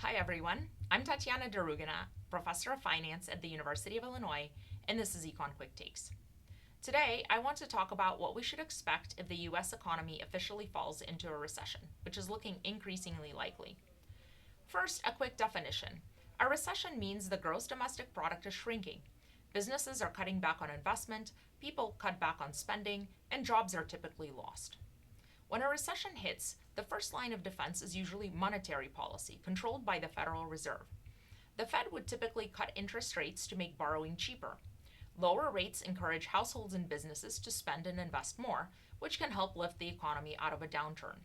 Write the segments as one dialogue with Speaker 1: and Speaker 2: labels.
Speaker 1: Hi everyone, I'm Tatiana Darugina, Professor of Finance at the University of Illinois, and this is Econ Quick Takes. Today, I want to talk about what we should expect if the US economy officially falls into a recession, which is looking increasingly likely. First, a quick definition. A recession means the gross domestic product is shrinking. Businesses are cutting back on investment, people cut back on spending, and jobs are typically lost. When a recession hits, the first line of defense is usually monetary policy, controlled by the Federal Reserve. The Fed would typically cut interest rates to make borrowing cheaper. Lower rates encourage households and businesses to spend and invest more, which can help lift the economy out of a downturn.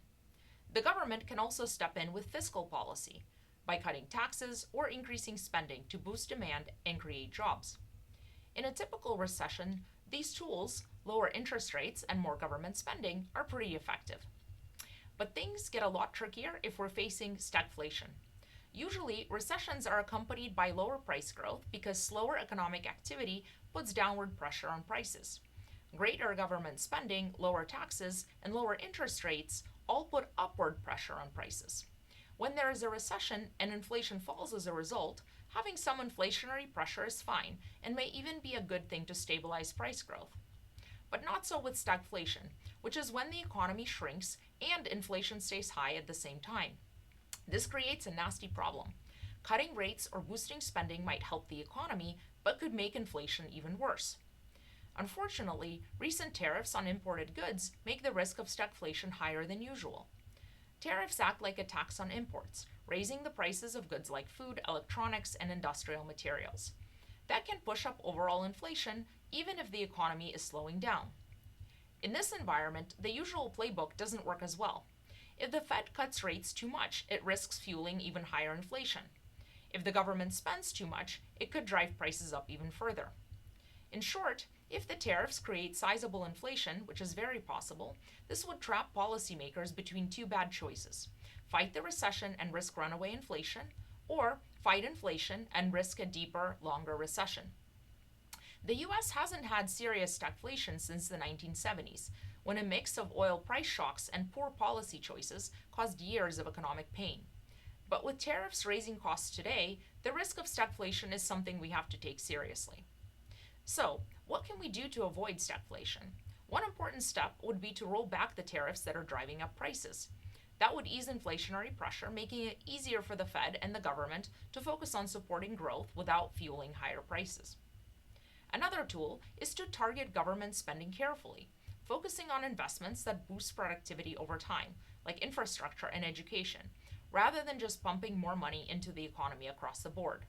Speaker 1: The government can also step in with fiscal policy by cutting taxes or increasing spending to boost demand and create jobs. In a typical recession, these tools, lower interest rates and more government spending, are pretty effective. But things get a lot trickier if we're facing stagflation. Usually, recessions are accompanied by lower price growth because slower economic activity puts downward pressure on prices. Greater government spending, lower taxes, and lower interest rates all put upward pressure on prices. When there is a recession and inflation falls as a result, having some inflationary pressure is fine and may even be a good thing to stabilize price growth. But not so with stagflation, which is when the economy shrinks and inflation stays high at the same time. This creates a nasty problem. Cutting rates or boosting spending might help the economy, but could make inflation even worse. Unfortunately, recent tariffs on imported goods make the risk of stagflation higher than usual. Tariffs act like a tax on imports, raising the prices of goods like food, electronics, and industrial materials. That can push up overall inflation even if the economy is slowing down. In this environment, the usual playbook doesn't work as well. If the Fed cuts rates too much, it risks fueling even higher inflation. If the government spends too much, it could drive prices up even further. In short, if the tariffs create sizable inflation, which is very possible, this would trap policymakers between two bad choices: fight the recession and risk runaway inflation, or fight inflation and risk a deeper, longer recession. The US hasn't had serious stagflation since the 1970s, when a mix of oil price shocks and poor policy choices caused years of economic pain. But with tariffs raising costs today, the risk of stagflation is something we have to take seriously. So, what can we do to avoid stagflation? One important step would be to roll back the tariffs that are driving up prices. That would ease inflationary pressure, making it easier for the Fed and the government to focus on supporting growth without fueling higher prices. Another tool is to target government spending carefully, focusing on investments that boost productivity over time, like infrastructure and education, rather than just pumping more money into the economy across the board.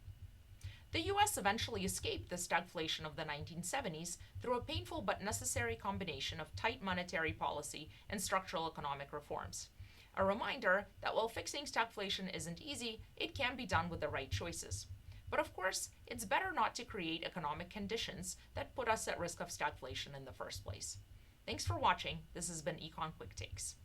Speaker 1: The US eventually escaped the stagflation of the 1970s through a painful but necessary combination of tight monetary policy and structural economic reforms. A reminder that while fixing stagflation isn't easy, it can be done with the right choices. But of course, it's better not to create economic conditions that put us at risk of stagflation in the first place. Thanks for watching. This has been Econ Quick Takes.